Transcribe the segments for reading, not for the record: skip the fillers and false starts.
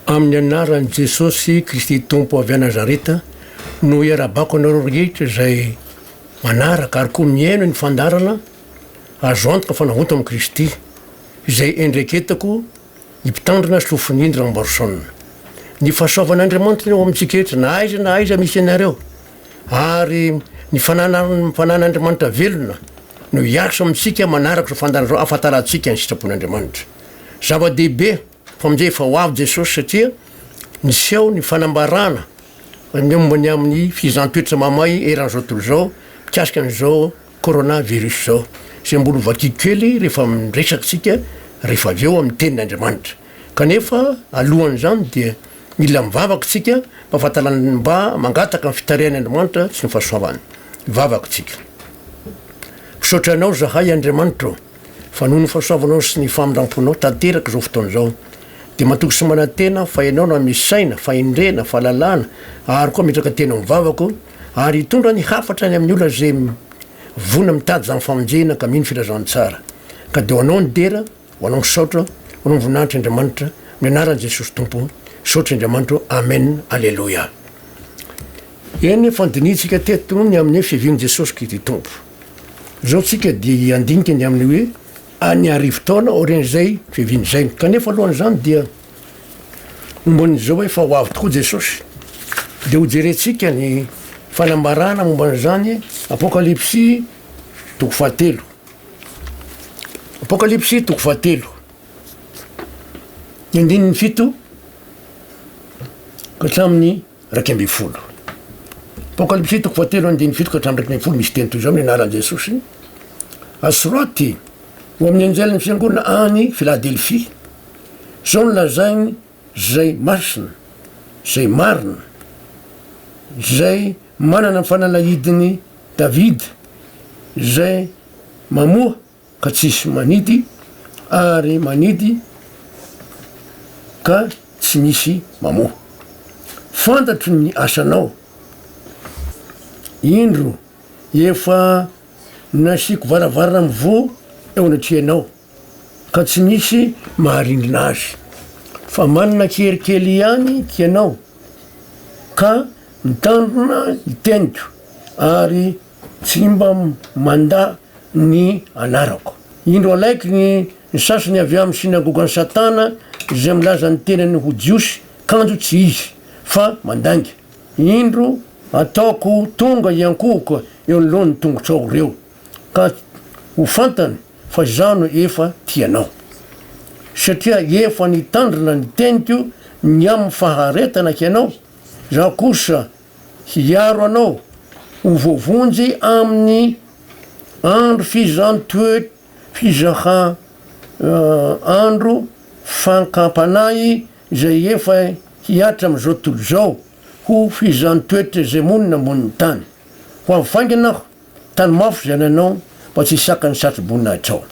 Amin'ny anaran'i Jesosy Kristy Tompo avy a Nazareta no iarabako anareo rehetra izay manaraka ary koa miaino ny fandarana azo antoka fanahonta amin'i Kristy izay endreketako ny mpitandrina sy lofon'Indra Ambarosaona. Ny fahasoavan'Andriamanitra eo amintsika rehetra na aiza misy ianareo ary ny fanan'Andriamanitra velona no hiasa amintsika manaraka izao fandarana izao ahafantarantsika ny sitrapon'Andriamanitra. Zava-dehibe famonjea efa ho avy Jesosy satria niseho ny fanambarana mombany amin'ny fizaham-toetra mamay eran'izao tontolo izao mikasika an'izao coronavirus izao izay mbola vakikely rehefa miresakitsika rehefa avy eo amin'ny tenin'Andriamanitra. Kanefa alohan'izany dia mila mivavaka tsika mba mangataka ny fitarihan'Andriamanitra sy ny fahasoavany. Mivavaka tsika. Misaotra anao zahay Andriamanitra fa noho ny fahasoavanao sy ny famindram-ponao tanteraka izao fotoana izao dia matoky sy manantena fa ianao na misy saina fahendrena fahalalana ary koa metraka tena mivavako ary hitondra ny hafatra ny amin'ny olona zay vona mitady zany famonjena ka mino filazany tsara ka dia ho anao ny dera ho anao misaotra ho anao mivoninahitra Andriamanitra amin'ny anaran'i Jesosy Tompo. Saotra Andriamanitra. Amen. Alleluia. Eny fandinitsika teto ny amin'ny fiavian'i Jesosy Kristy Tompo. Zao tsika dia andinika ny amin'ny hoe any arivo-taona oren'izay fiavian'izay. Kanefa alohan'izany dia momban'izao hoe fa ho avy tokoa Jesosy dia ho jerentsika ny fanambarana momban'izany Apokalipsy toko fahatelo. Apokalipsy toko fahatelo. Ny andinin'ny fito ka hatramin'ny raika amby folo. Apokalipsy toko fahatelo andinin'ny fito ka hatramin'ny raika amby folo misy teny toy izao amin'ny anaran'i Jesosy. Asoraty ho amin'ny anjelan'ny fiangonana any Filadelfia. Zao no lazainy zay masina, zay marina, zay manana ny fanalahidiny Davida, zay mamoha ka tsisy manidy ary manidy ka tsy misy mamoha. Fantatro ny asanao. Indro efa nasiako varavarana mivoa eo anatrehanao ka tsy misy maharindrina azy. Fa manana kelikely ihany kianao ka mitandrina ny teniko ary tsy mba manda ny anarako. Indro alaiky ny sasany avy amin'ny sinagogan'ny Satana izay milaza ny tenany ho jiosy kanjo tsy izy fa mandangy. Indro ataoko tonga iankohoka eo anoloan'ny tongotrao reo ka ho fantany fa zano efa tianao. Satria efa nitandrina ny teniko ny amin'ny faharetana kianao. Zaho kosa hiaro anao ho voavonjy amin'ny andro andro fankampanay izay efa hiatra amin'izao tontolo izao ho fizaham-toetra zay monina ambonin'ny tany. Ho avaingana aho tany mafy zay ananao mba tsy hisaka ny satroboninahitra ao.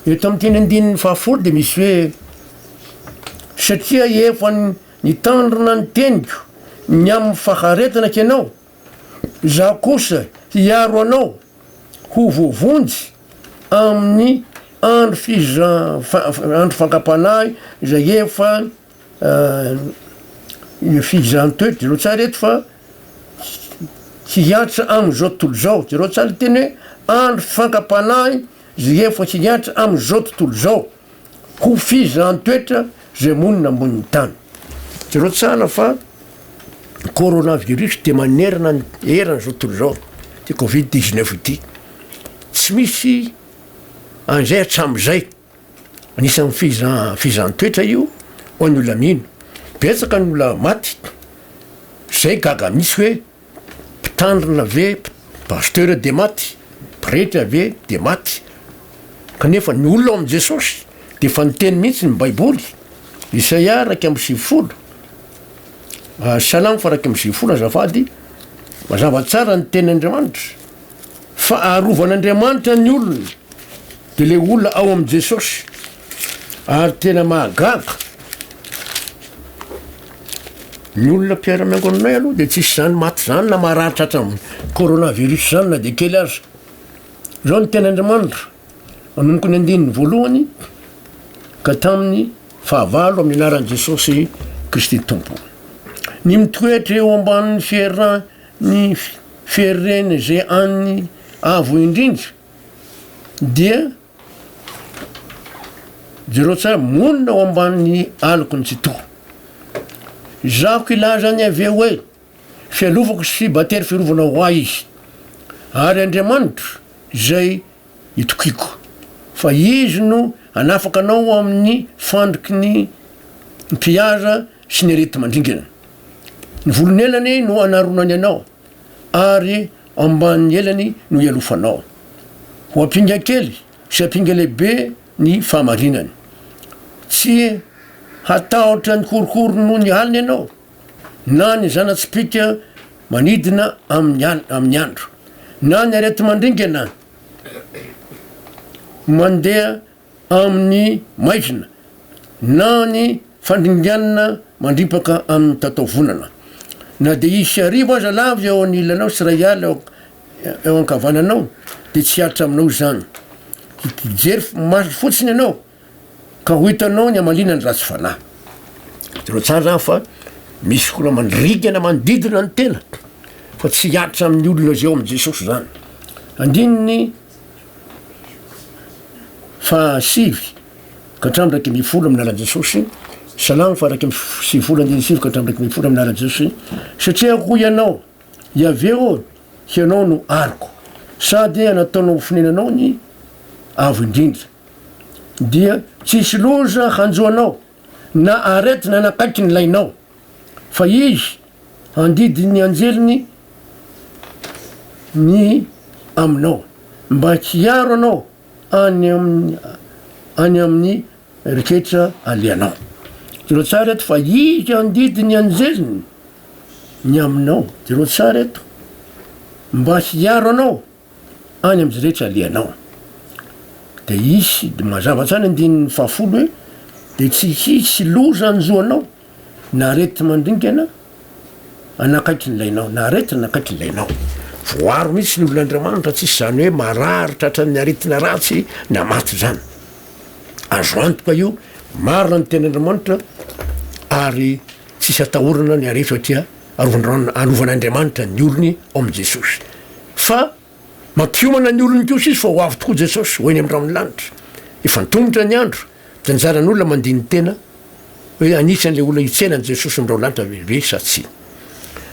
Eto amin'ny teny andinin'ny fahafolo dia misy hoe satria efa nitandrina ny teniko ny amin'ny faharetana kianao. Zaho kosa hiaro anao ho voavonjy amin'ny andro fankampanay izay efa fizaham-toetra. Zao tsara eto fa hiatra amin'izao tontolo izao. Zao tsara teny hoe andro fankampanay zay efa hiatra amin'izao tontolo izao ho fizaham-toetra zay monina ambonin'ny tany. Zao tsara fa coronavirus dia manerana ny eran'izao tontolo izao ty Covid-19 ity. Tsy misy an'izay hatramin'izay. Anisan'ny fizaham-toetra io ho an'ny olona mino. Betsaka ny olona maty. Zay gaga misy hoe mpitandrina ve pasteur dia maty, pretra ve dia maty. Kanefa ny olona ao amin'i Jesosy dia efa niteny mihitsy ny Baiboly. Isaia 1:20. Salamo 1:20 azafady. Mazava tsara ny tenin'Andriamanitra fa arovan'Andriamanitra ny olona dia le olona ao amin'i Jesosy ary tena mahagaga. Ny olona mpiara-miangonanay aloha dia tsisy zany maty zany na maharatratra amin'ny coronavirus zany na dia kely aza. Zao ny tenin'Andriamanitra manomboka ny andininy voalohany ka tamin'ny fahavalo amin'ny anaran'i Jesosy Kristy tompo ny mitoetra eo ambanin'ny fiarah ny fireneny zay any avo indrindra dia jereo tsara monina ao ambanin'ny aloko ny tsy to zako ilazany aveo hoe fialovako sy batery fiarovana hoa izy ary Andriamanitra zay itokiko fa izy no anafaka anao amin'ny fandriky ny mpiara sy ny arety mandringana ny volony elany no anaronany anao ary amban'ny elany no ialofanao ho ampinga kely sy ampinga lehibe ny fahamarinany tsy hatahotra ny korokoro noho ny aliny ianao na ny zanatsipika manidina amin'ny andro na ny arety mandringana mandeha amin'ny maizina na ny fandringanana mandripaka amin'ny tataovonana na de isy arivo aza lavy eo any ilanao sy ray ala eo ankavananao de tsy haritra aminao zany hijery maso fotsiny ianao ka ho hitanao ny amalinany ratsy fanahy tero tsara zany fa misy koa mandrigana mandidina ny tena fa tsy hiaritra amin'ny olona zay eo am' Jesosy zany andininy fa sivy ka hatramy raiky mifolo amin'ny alan Jesosy salamo fa raiky sivifolo andiny sivy ka hatramy raiky mifolo amin'ny alan Jesosy satria ho ianao iaveo hianao no ariko sady anataonao finenanao ny avo indrindra dia tsisy loza hanjoanao na arety na anakaiky ny lainao fa izy andidi ny anjeliny ny aminao mba hiaro anao any amin'ny reketra alianao zero tsara eto fa izy andidy ny anjeliny ny aminao zero tsara eto mba hiaro anao any am'zy rehetra alianao de isy de mazava tsany andininy fahafolo hoe de tsy hisy loza anjoanao na arety mandringana anakaiky ny lainao na arety anakaiky ny lainao voaro mihitsy ny olon'Andriamanitra tsisy zany hoe mararitra hatrany aretina ratsy na maty zany azo antoka io marina ny ten'Andriamanitra ary tsisy atahorana ny areto satria anovan'Andriamanitra ny olony ao am' Jesosy fa mampiomana ny olony kosa izy fa ho avy tokoa Jesosy hoeny am' ramin'ny lanitra efa nitongotra ny andro de nijaran'olona mandiny tena hoe anisan'le olona hitsenany Jesosy am'rao lanitra ve sa tsy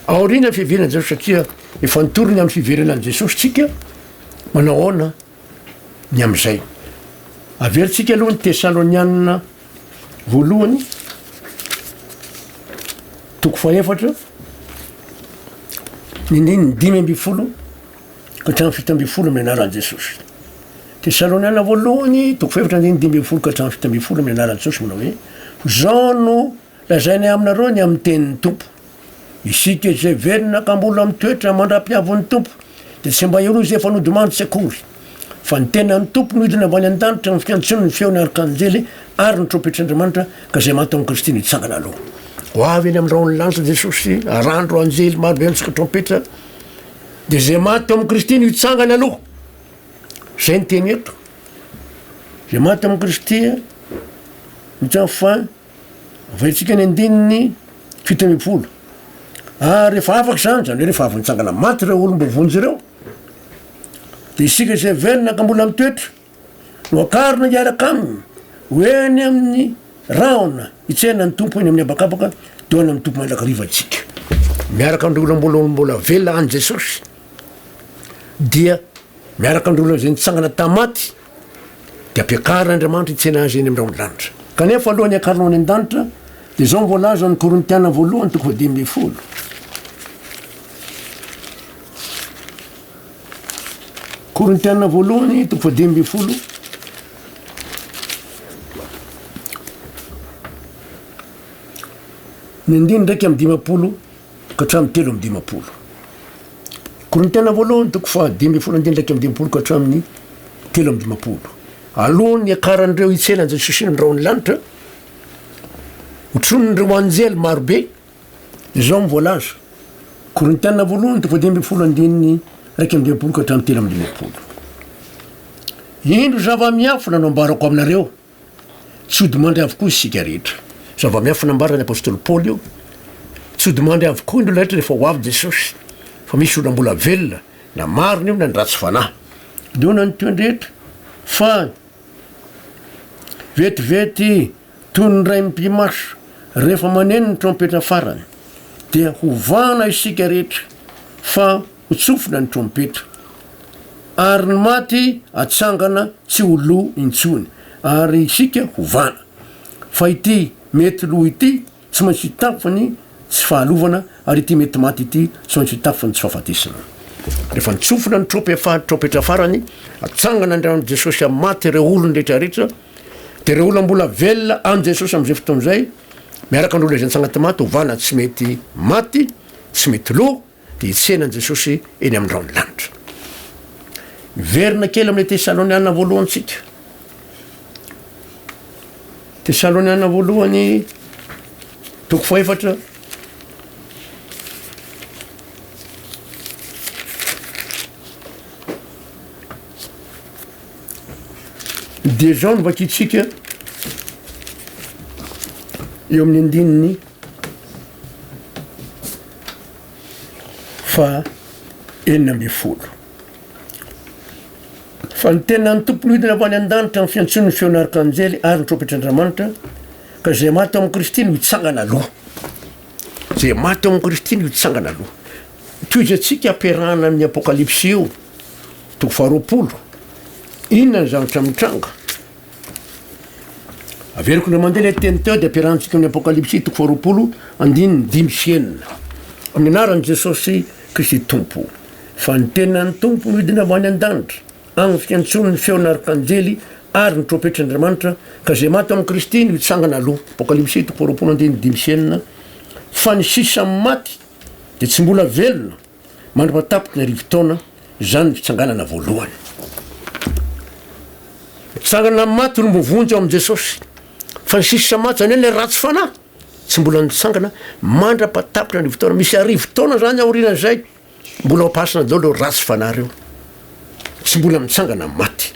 aorina ny fiverenany Jesosy satria efa nitorony amin'ny fiverenany Jesosy tsika manao ahoana ny am'izay averitsika aloha ny Tesalonianina voalohany toko faefatra nindiny 5:10 ka hatramin'ny 7:10 amin'ny anaran'i Jesosy Tesalonianina voalohany toko faefatra nindiny 5:10 ka hatramin'ny 7:10 amin'ny anaran'i Jesosy manao hoe zao no lazainay aminareo ny amin'ny tenin'ny tompo isika zay verina ka mbola mitoetra mandra-piavon'ny tompo de tsy mba ero zay efa nodimandry tsy akory fa ny tenan'ny tompo no hidina ambany an-danitra ny fiantsony ny feony arkanjely ary ny trompetr'Andriamanitra ka zay maty amin'ny Kristy nitsangana aloha ho avy eny am'rao ny lanitra Jesosy arandro anjely marobe antsika trompetra de zay maty amin'ny Kristy no hitsangana aloha zay ny teny eto zay maty amin'ny Kristy mitsanga fa vaitsika ny andininy 7:10 ary rehefa afaky zany zany hoe rehefa avy nitsangana maty reo olo mbo vonjy reo de isika zay verina ka mbola mitoetra no akarona iaraka aminy hoeny amin'ny raona hitsena ny tompo eny amin'ny abakabaka de hoany amin'ny tompo mandrakariva atsika miaraka amindreo mbola velona any Jesosy dia miaraka amindreo zay nitsangana tamaty de ampiakaran'Andriamanitra hitsena azy eny am'rao ny lanitra kanefa alohan'ny akaronao any an-danitra de zao mivolaza ny Korintiana voalohany toko 10:10 Korintiana voalohany toko 10:10 ny andiny ndraiky am'y 10 ka hatramin'ny 3:10 Korintiana voalohany toko 10:10 andiny ndraiky am'y 10 ka hatramin'ny 3:10 alohan'ny akaran'ireo hitsenany Jesosy ny rao ny lanitra hotronon'ireo anjely marobe zao mivolaza Korintiana voalohany toko 10:10 andiny raiky am'y 10 ka hatramin'ny 3:10 indro zava-miafo nanambarako aminareo tsy ody mandry avokoa isika rehetra zava-miafy nambarany apôstôly paoly io tsy ho demandry avokoa indro lahatra rehefa ho avy jesosy fa misy olona mbola velona na marina io na ny ratsy fanahy dona ny toendrehetra fa vetivety toy ny ray mpimaso rehefa maneno ny trompetra farany dia hovana isika rehetra fa ho tsofina ny trompetra ary ny maty atsangana tsy ho lo intsony ary isika hovana fa ity mety lo ity tsy maintsy hitafany tsy fahalovana ary ity mety maty ity tsy maintsy hitafany tsy fahafatesana rehefa nitsofina ny trompetra farany atsangana andriaman'i jesosy amin'ny maty ireo olony rehetrarehetra dia ireo olona mbola velona an' jesosy amin'izay fotoan'izay miaraka an'olo izay nitsangana tamaty hovana tsy mety maty tsy mety lo dia hitsenan jesosy eny amin'ny raony lanitra verina kely amin'le tesaloniana voalohantsika tesaloniana voalohany toko faefatra dia zao no vakitsika eo amin'ny andininy fa enina amby folo fa ny tena ny tompony hidina avy any an-danitra amin'ny fiantsony ny feon'arkanjely ary ny tropetr'andriamanitra ka zay maty amin'ny kristy no hitsangana aloha zay maty amin'ny kristy no hitsangana aloha toy izy atsika ampiarahana amin'ny apokalypsy io toko faharoapolo inona ny zavatra mitranga averiko ndra mandeha le teny teo dia ampiarahantsika amin'ny apokalypsy toko faharoapolo andininy 5 sy 9 amin'ny anaran'i jesosy kristy tompo fa ny tena ny tompo no hidina avy any an-danitra amin'ny fiantsony ny feon'arkanjely ary ny tropetr'andriamanitra ka zay maty amin'ny kristy no hitsangana aloha apokalypsy toko faharoapolo andininy 5 sy 9 fa ny sisa maty dia tsy mbola velona mandra-patapoky ny arivo-taona zany ny fitsanganana voalohany fitsangana maty no mbovonjy ao amin'i jesosy fa ny sisa maty zany hoe le ratsy fanahy tsy mbola nitsangana mandra-patapoky ny arivo-taona misy arivo-taona zany aorian'izay mbola ampasina dao leo ratsy fanahy reo tsy mbola mitsangana maty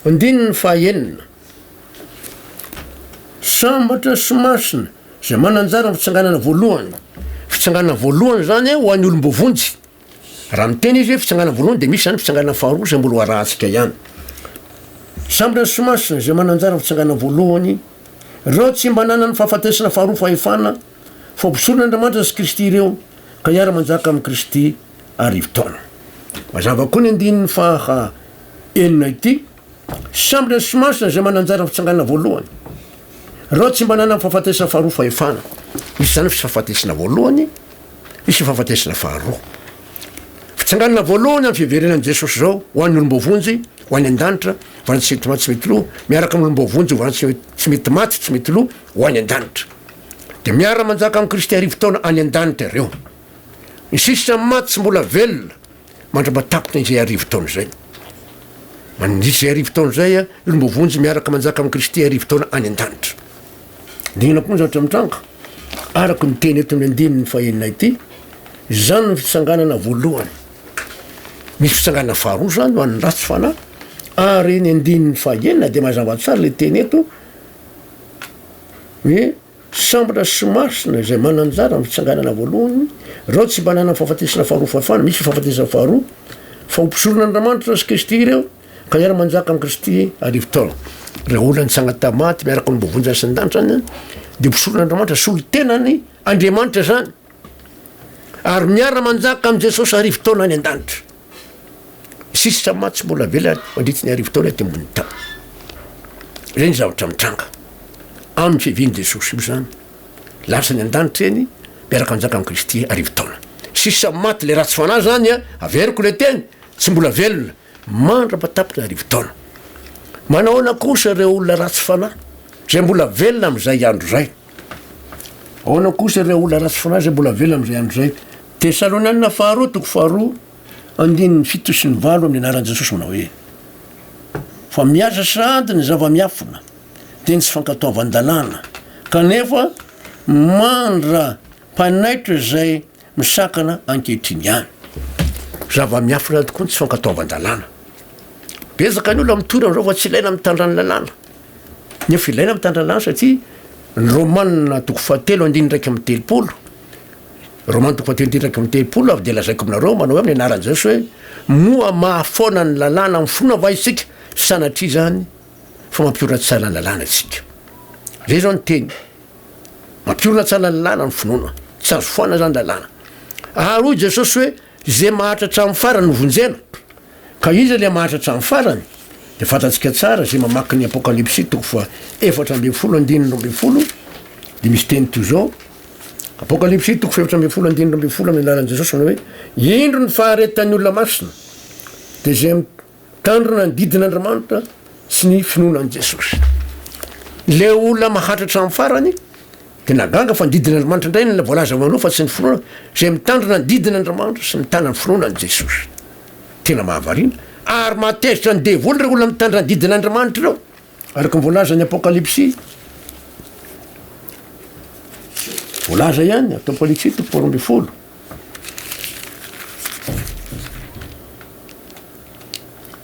andininy fahaenina sambatra sy masina zay mananjara ny fitsanganana voalohany zany ho an'ny olom-bovonjy raha miteny izy hoe fitsanganana voalohany dia misy zany fitsanganana faharoa zay mbola hoarahantsika ihany sambatra sy masina zay mananjara ny fitsanganana voalohany reo tsy mba nana ny fahafatesana faharoa fahefana fa mpisoron'andriamanitra sy kristy ireo ka hiara-manjaka amin'ny kristy arivo-taona mazava koa ny andininy faha enina ity sambatra sy masina zay mananjara ny fitsanganana voalohany reo tsy mba nana ny fahafatesana faharoa fahefana misy zany fifahafatesana voalohany misy fahafatesana faharoa fitsanganana voalohany amin'ny fiverenan'i jesosy zao ho an'ny olom-bovonjy ho any an-danitra vana tsy mety maty tsy mety lo miaraka amin'ny olom-bovonjy vana tsy mety maty tsy mety lo ho any an-danitra dia miara-manjaka amin'ny kristy arivo-taona any an-danitra ireo ny sisa maty tsy mbola velona mandra-patapoky izay arivo-taona zay mandrisy zay arivo-taona zay a olom-bovonjy miaraka manjaka amin'ny kristy arivo-taona any an-danitra dinina koa ny zavatra mitranga araka ny teny eto amin'ny andininy fahenina ity zany ny fitsanganana voalohany misy fitsanganana faharoa zany ho an'ny ratsy fanahy ary ny andininy fahenina dia mazava tsara le teny eto hoe sambatra sy masina zay mananjara ny fitsanganana voalohany reo tsy mba nana fahafatesana faharoa fahefana misy fahafatesana faharoa fa hompisoron'andriamanitra sy kristy ireo ka hiara-manjaka amin'ny kristy arivo-taona reo olona nitsanga tamaty miaraka olom-bovonjy sy an-danitra zany dia mpisoron'andriamanitra sy olo tenany andriamanitra zany ary miara-manjaka amin'i jesosy arivo-taona any an-danitra sisa maty tsy mbola vela mandritsy ny arivo-taona ty ambony tany zay ny zavatra mitranga amin'ny fivian'i jesosy io zany lasa ny an-danitra eny miaraka manjaka amin'ny kristy arivo-taona sisa maty le ratsy fanahy zany a averiko le teny tsy mbola velona mandra-patapoky ny arivo-taona manahoana kosa reo olona ratsy fanahy zay mbola velona amin'izay andro zay ahoana kosa reo olona ratsy fanahy zay mbola velona amin'izay andro zay tesaloniana faharoa toko faharoa andininy 7 sy 9 amin'ny anaran'i jesosy manao hoe fa miasa sady ny zava-miafina dia ny tsy fankatoavan-dalàna kanefa mandra-panaitra zay misakana ankehitriny ihany zava-miafina tokoa ny tsy fankatoavan-dalàna bezaka ny olo amitory am'zao fa tsy ilaina mitandra ny lalàna nefa ilaina mitandra ny lalàna satria ny romanina toko fahatelo andiny ndraiky amy telopolo romana toko fahatelo andiny ndraiky amy telopolo avy de lazaiko aminareo manao hoe amin'ny anaran'i Jesosy hoe moa mahafoana ny lalàna amy finoana va isika sanatria zany fa mampiorona tsara ny lalàna atsika zay zao ny teny mampiorona tsara ny lalàna ny finoana tsy azo foana zany lalàna ary hoy Jesosy hoe zay mahatratra amy farany no vonjena ka iza le mahatratra amy farany de fantatsika tsara zay mamaky ny apokalypsy toko fa 4:12 de misy teny toy zao apokalypsy toko fa 4:12 amin'ny anaran'i Jesosy manao hoe indro ny faharetan'ny olona masina de zay mitandrina ny didin'Andriamanitra sy ny finoanan'i Jesosy le olona mahatratra amy farany de naganga fa ny didin'Andriamanitra indray ny voalaza manoa fa tsy ny finoana zay mitandrina ny didin'Andriamanitra sy mitana ny finoanan'i Jesosy tena mahavarina ary matezitra ny devoly reo olona mitandrina ny didin'Andriamanitra reo araky ny voalaza ny apokalypsy voalaza ihany apokalypsy toko 4:12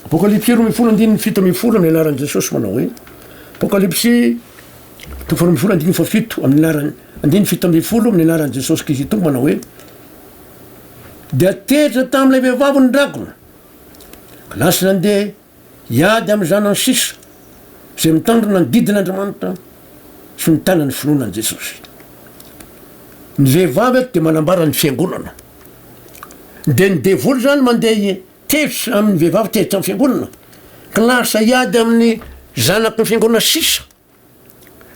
apokalypsy 2:7 amin'ny anaran'i Jesosy manao hoe apokalypsy toko 4:7 amin'ny anarany 7:7 amin'ny anaran'i Jesosy Kristy tompo manao hoe de atezitra tam'ilay vehivavy ny dragona ka lasa nandeha hiady amy zanany sisa zay mitandrina ny didin'Andriamanitra sy mitana ny finoanan'i Jesosy ny vehivavy ato de manambara ny fiangonana de ny devoly zany mandeha tezitra amin'ny vehivavy tezitra amin'ny fiangonana ka lasa hiady amin'ny zanaky ny fiangonana sisa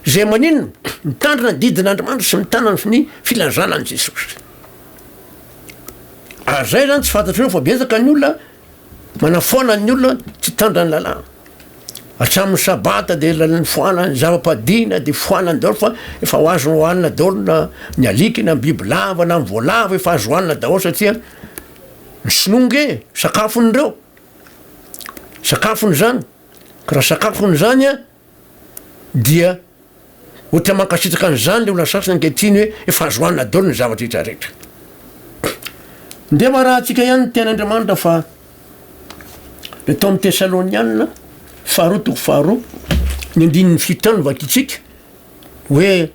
zay maninona mitandrina ny didin'Andriamanitra sy mitana ny filazanan'i Jesosy ary zay zany tsy fantatrareo fa betsaka ny olona manafoana ny olona tsy tandra ny lalàna hatramin'ny sabata de ny foana ny zava-padina de foanany daholo fa efa ho azo hoanina daholo na ny aliky na ny biby lava na ny voalava efa azo hoanina daholo satria ny sinonge sakafony zany ka raha sakafony zany a dia ohatra mankasitraka an'izany le olona sasany ankehitriny hoe efa azo hoanina daholo ny zavatra rehetrarehetra nde marahantsika ihany ny ten'Andriamanitra fa le tao amy Tesalonianina 2:2 ny 9:7 no vakitsika hoe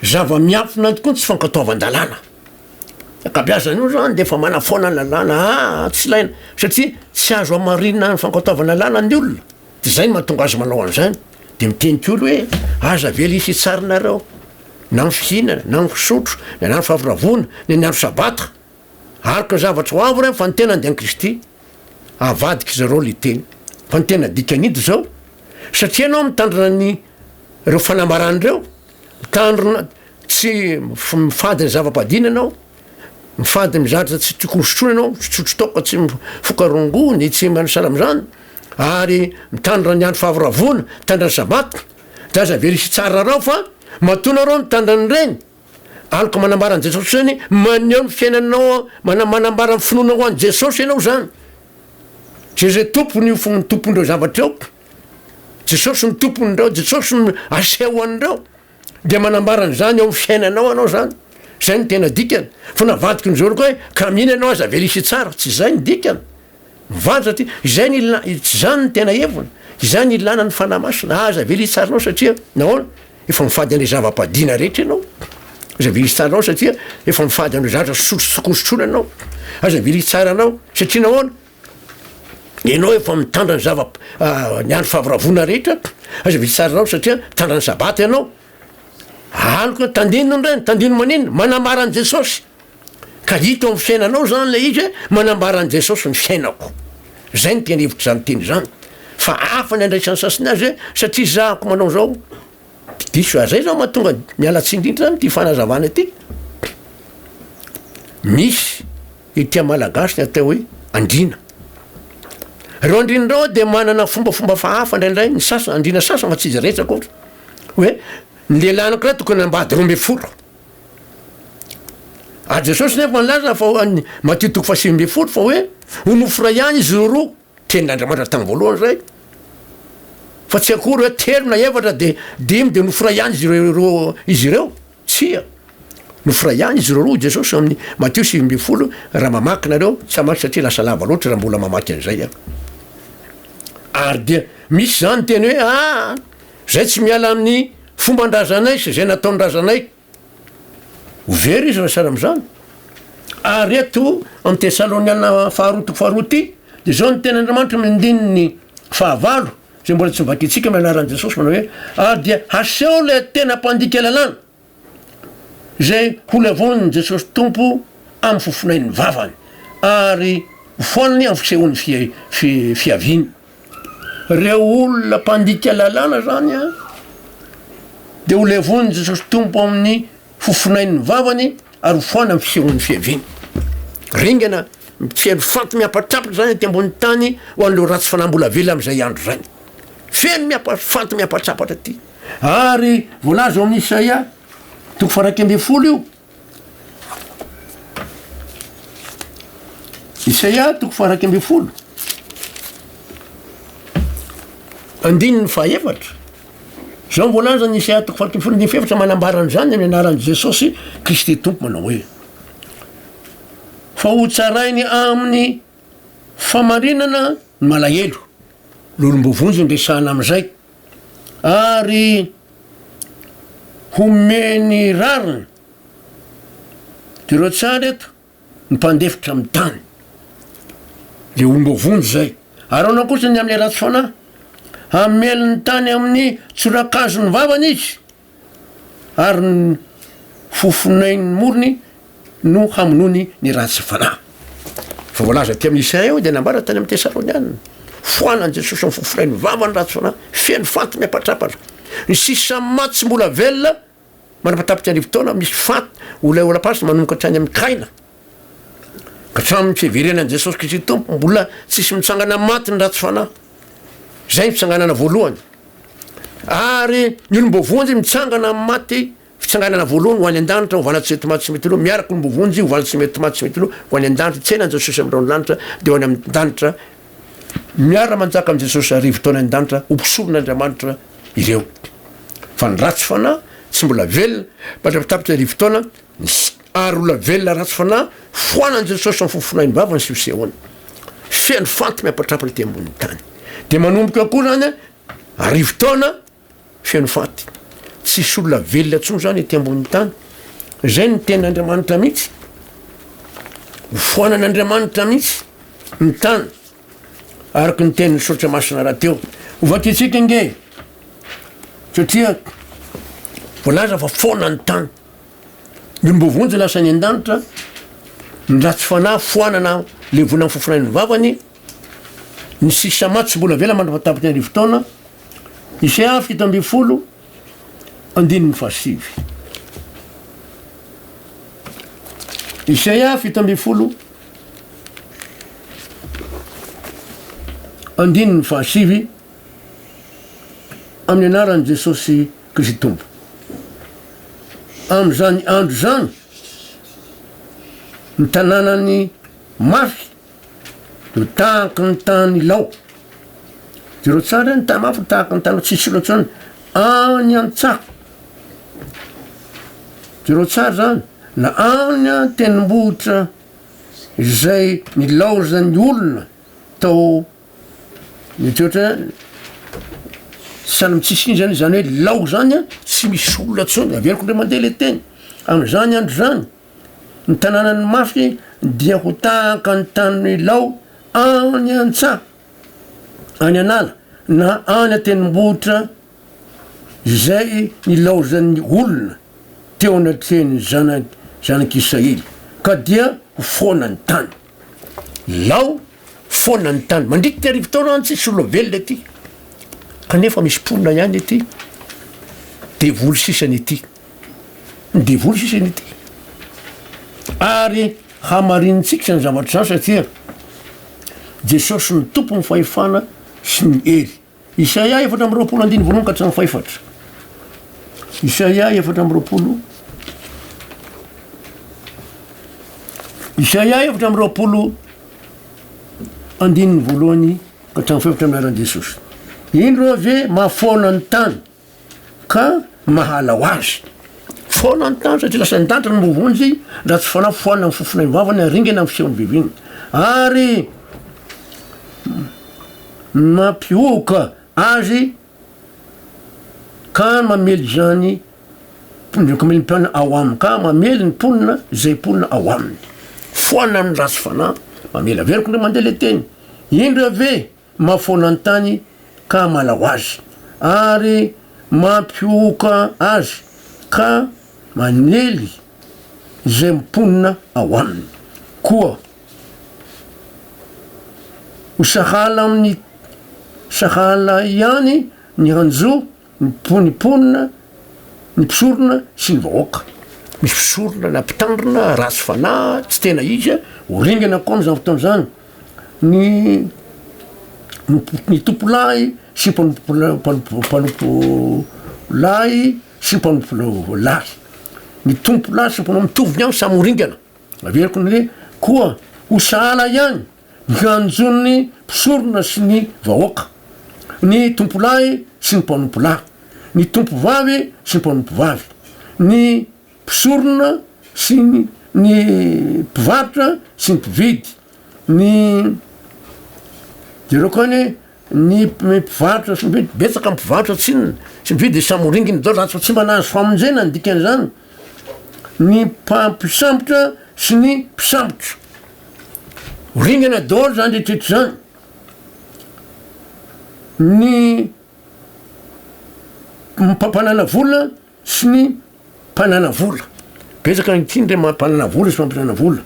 zava-miafina tokoa tsy fankatoavan-dalàna akabiazan'io zany de fa manafoana ny lalàna tsy ilaina satria tsy azo amarinina ny fankatoavana lalàna ny olona de zay ny mahatonga azy manao an'izany de mitenik'olo hoe aza velisy tsarinareo na ny fihinana na ny fisotro na ny favoravona na ny andro sabata araka ny zavatra ho avo reny fa ny tena andeha Kristy avadiky zareo le teny fa ny tena dikanidy zao satria anao mitandrina ny reo fanambarany mitandrina tsy mifady ny zava-padina anao mifady mizatra tsy tokony anao mitsotro toka tsy mifokarongony tsy manosalamy zany ary mitandrina ny andro favoravona mitandrina ny sabata de aza verisy tsara rao fa matonareo mitandra ny reny aloko manambarany Jesosy zany maneho ny fiainanao manambara ny finoana ho an'i Jesosy ianao zany zay tompony io fo ny tompondreo zavatra eo Jesosy ny tompondreo Jesosy ny asehoan'ireo de manambarany zany eo amy fiainanao anao zany zay ny tena dikany fa navadiky ny zao koa hoe ka mihina anao aza verisy tsara tsy zay ny dikany mivady satria izay tsy zany ny tena hevona izay ny ilana ny fanahy masina aza verisy tsaranao satria nahoana efa mifady an'le zava-padina rehetra ianao aza verisy tsaranao satria efa mifady an'le zavatra sokosotrona anao aza verisy tsara anao satria nahoana ianao efa mitandra ny andro favoravona rehetra aza verisy tsara anao satria mitandra ny sabata ianao aloko tandinony reny tandino maninona manambarany Jesosy ka hita amy fiainanao zany le izy manambarany Jesosy ny fiainako zay ny tena hevitra zany teny zany fa afa ny andraisan'ny sasiny azy hoe satria zahako manao zao diso zay zao mahatonga mialatsy indrindra zany ty fanazavana ty misy ity malagasy ny atao hoe andrina reo andrinareo de manana fombafomba fa hafa ndraindray ny sasany andrina sasany fa tsy izy rehetra koatra hoe ny lehilahy anankiray tokony ambady 12 Jesosy nefa nylaza fa Matthieu toko 6:10 fa hoe onofora ihany izy roa tenin'Andriamanitra tamy voalohany zay fa tsy akory hoe telo na efatra de dimy de nofora ihany izy ireo tsia nofora ihany izy roa Jesosy amin'ny Matthieu 6:10 raha mamaky nareo tsy amaky satria lasa lava loatra raha mbola mamaky an'izay ary dia misy zany teny hoe zay tsy miala amin'ny fombandrazanay sy zay nataondrazanay overy izy rasara am'zany ary eto am Tesaloniana faharoty de zao ny ten'Andriamanitra mindininy fahavalo zay mbola tsy mivakitsika amy anaran'i Jesosy manao hoe ary dia haseho le tena mpandika lalàna zay holevon'ny Jesosy tompo amy fofonainy vavany ary foanany amy fisehony fiaviny reo olona mpandika lalàna zany a de holevon'ny Jesosy tompo amin'ny fofonainy vavany ary foana amy fisehony fiaviny ringana feno faty miapatrapatra zany ty ambony tany ho an'leo ratsy fanambola vela am'izay andro zany feno faty miapatrapatra ty ary voalaza amin'ny Isaia toko faraky amby folo io Isaia toko faraky amby folo andininy fahaefatra zao voalaza ny Isaia toko faraky amby folo ny fefatra manambarany zany amin'ny anaran'i Jesosy Kristy tompo manao hoe fa ho tsarainy amin'ny famarinana ny malahelo l'olombovonjy ndresahana am'izay ary homeny rarina de reo tsara eto ny mpandefitra amy tany le olombovonjy zay ary anao kosany am'le ratsy fanahy hameliny tany amin'ny tsorakazo ny vavany izy ary ny fofonainy morony no hamonony ny ratsy fanahy fa voalaza ty amin'ny Isaia io de nambara tany amy Tesaloniana foanany Jesosy amy fofonainy vavany ratsy fanahy feno faty miapatrapatra ny sisa maty tsy mbola velona manapatapitra andrivotaona misy faty olapasy manomboka hatrany amy kaina ka hatramin'ny fiheverenan'i Jesosy Kristy tompo mbola tsisy mitsangana maty ny ratsy fanahy zay fitsanganana voalohany ary ny olombovonjy mitsangana amy maty fitsanganana voalohany ho any an-danitra hovana tsy mety maty tsy mety loha miaraky olombovonjy hovana tsy mety maty tsy mety loha ho any an-danitra tsenan Jesosy am'rano lanitra de ho any amy danitra miara manjaka am Jesosy arivotaona an-danitra hompisolon'Andriamanitra ireo fa ny ratsy fanahy tsy mbola velona matrapitapitra arivotaona ary ola velona ratsy fanahy foanany Jesosy amy fofonainy vavany sy fisehoany feno faty miapatrapatra ty ambony tany de manomboka eo koa zany arivotaona feno faty tsisy olona velona tsony zany ty ambony tany zay ny ten'Andriamanitra mihitsy foanan'Andriamanitra mihitsy ny tany araky ny tenin'ny sotra masina raha teo hovakitsika nge satria voalaza fa foana ny tany ny olombovonjy lasa ny an-danitra ny ratsy fanahy foanana le vola ny fofonainy vavany ny sisa maty tsy mbola vela mandrapatapitra ny arivotaona Isaia fito amby folo andininy fahasivy Isaia fito amby folo andininy fahasivy amin'ny anaran'i Jesosy Kristy tompo am'zany andro zany ny tanànany mafy de tahaky ny tany lao de reo tsara ny tany mafy tahaky ny tany tsisy loatsany any an-tsako de reo tsara zany na any a tenimbohitra zay ny laozany olona tao mitoetra sany mitsisy iny zany zany hoe lao zany a tsy misy olona tsony averiko ndray mandeha le teny am'zany andro zany ny tanànany mafy dia ho tahaka ny tany lao any an-tsaha any anala na any a-tenimbohitra zay ny laozan'ny olona teo anatreny zanak'Isaily ka dia ho foanany tany lao foanany tany mandrity ty arivotaona any tsisy olo velona ty kanefa misy ponina ihany ity devoly sisany ity ny devoly sisany ity ary hamarinitsika ny zavatra zany satria Jesosy ny tompo ny fahefana sy ny hery Isaia efatra amby roapolo andiny voalohany ka hatrany faefatra Isaia efatra amby roapolo Isaia efatra amby roapolo andininy voalohany ka hatrany faefatra amin'ny aran'i Jesosy iny reo ave mahafoana ny tany ka mahala ho azy foana ny tany satria lasa nydantitra ny mbovonjy raha tsy fanahy foana ny fofona mivavany aringana amin'ny fisehony viviny ary mampioka azy ka mamely zany mponina ao aminy ka mamely ny mponina zay mponina ao aminy foana ny rasy fanahy mamely averiko ndre mandeha le teny indro ave mahafoana ny tany ka malao azy ary mampioka azy ka manely zay mponina ao aminy koa ho sahala ihany ny hanjo ny mponina ny mpisorona sy ny vahoaka misy mpisorona na mpitandrina rasy fanahy tsy tena izy horingana koa am'izany fotoana zany ny tompolahy sy mpanompo-lahy sy mpanompo-lahy ny tompolahy sy mpanao mitovy ihany samy horingana averiko ny le koa ho sahala ihany ny hanjon'ny mpisorona sy ny vahoaka ny tompolahy sy ny mpanompo-lahy ny tompovavy sy ny mpanompo-vavy ny mpisorona sy ny mpivarotra sy ny mpividy reo koa ny mpivarotra sy mividy betsaka mpivarotra tsinona sy mividy samy horinginy dao ratsy fa tsy manazo famonjena ny dikan'izany ny mpisambotra sy ny mpisambotra horingana daholo zany retretra zany ny mpampanana vola sy ny mpanana vola betsaka nytindre mampanana vola sy mampanana vola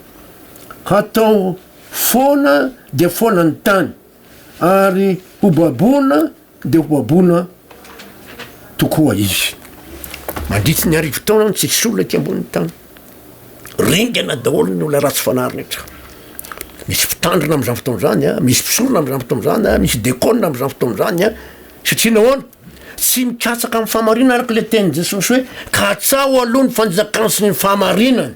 hatao foana de foana ny tany ary hobabona de hobabona tokoa izy mandritsy ny arivo taona tsisy olona ty amboniny tany ringana daholo ny olona ratsy fanahy rehetra misy mpitandrina am'izany fotoana zany misy mpisorona am'izany fotoana zany misy dekona am'izany fotoana zany satria nahoana tsy mikatsaka amin'ny fahamarinana araka le teny Jesosy hoe katsao aloha ny fanjakany sy ny fahamarinany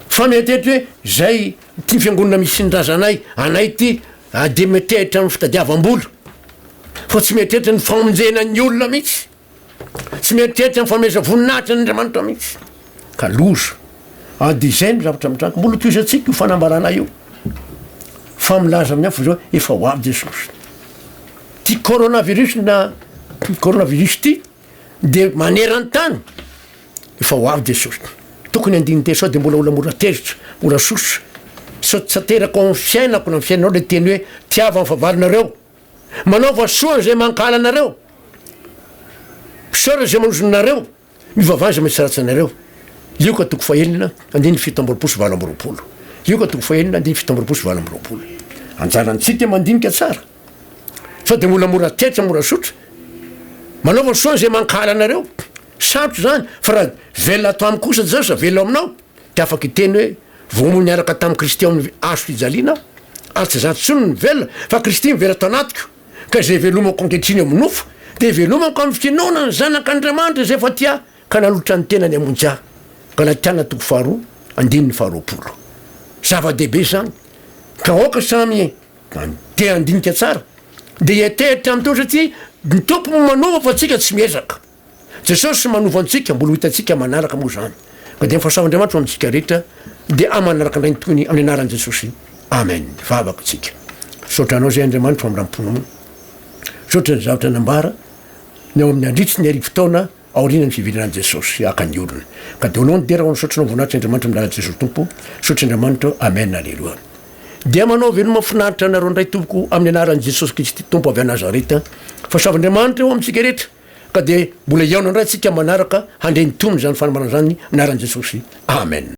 fa mieritreritra hoe zay ty fiangonana misy nyrazanay anay ty de mieritreritra amin'ny fitadiavam-bola fa tsy mieritreritra ny famonjena ny olona mihitsy tsy mieritreritra ny fameza voninahitra n'Andriamanitra mihitsy ka loza de zay ny zavatra mitraka mbola toizatsika io fanambarana io fa milaza amin'ny afo zao efa ho avy Jesosy ty coronavirus na coronavirus ty de manerany tany efa ho avy Jesosy tokony andiny te sao de mbola ola mora tezitra mora sosa sao tsy aterako amin'ny fiainako na fiainanao le teny hoe tiava amin'ny favalinareo manaova soa zay mankala anareo sora zay manozonareo mivavaza mety sy ratsanareo io ka toko fahelina andiny fito amborapolo sy valo amborapolo io ka toko fahelina andiny fito amborapolo sy valo amborapolo anjarantsika mandinika tsara sao de mola mora tetra mora sotra manaova soa zay mankala anareo sarotra zany fa raha velona atao amy kosa zao sa velo aminao ty afaky teny hoe vomo niaraka tamin'ny Kristy amin'ny azo fijaliana ary tsy zato tsony ny velona fa Kristy mivela tao anatiko ka zay velomako ankehitriny amin'ny nofo de velomako amin'ny finoana ny zanak'Andriamanitra zay fa tia ka nalotra ny tenany amonjà Galatiana toko faharoa andininy faharoapolo zava-dehibe zany ka oka samy te andinika tsara de hiatehitra am'to satria ny tompo manova fa tsika tsy miezaka Jesosy manova antsika mbola hitatsika manaraka moa zany ka de mifahasahoandriamanitra amintsika rehetra de amanaraka ndray ny tokony amin'ny anaran'i Jesosy amen vavaka tsika sotranao zay Andriamanitra amramponao sotra ny zavatra nambara ny ao amin'ny andritsy ny arivo taona aoriana ny fividianan'i Jesosy akany olona ka de olony dera ho sotranao voninahitra Andriamanitra amin'ny lalana Jesosy tompo sotry Andriamanitra amen aleloa dia manao veloma mahafinaritra anareo ndray tompoko amin'ny anaran'i Jesosy Kristy tompo avy a Nazareta fahasoavan'Andriamanitra eo amintsika rehetra ka de mbola iaona ndray tsika manaraka handre ny tomony zany fanambarana zany anaran'i Jesosy amen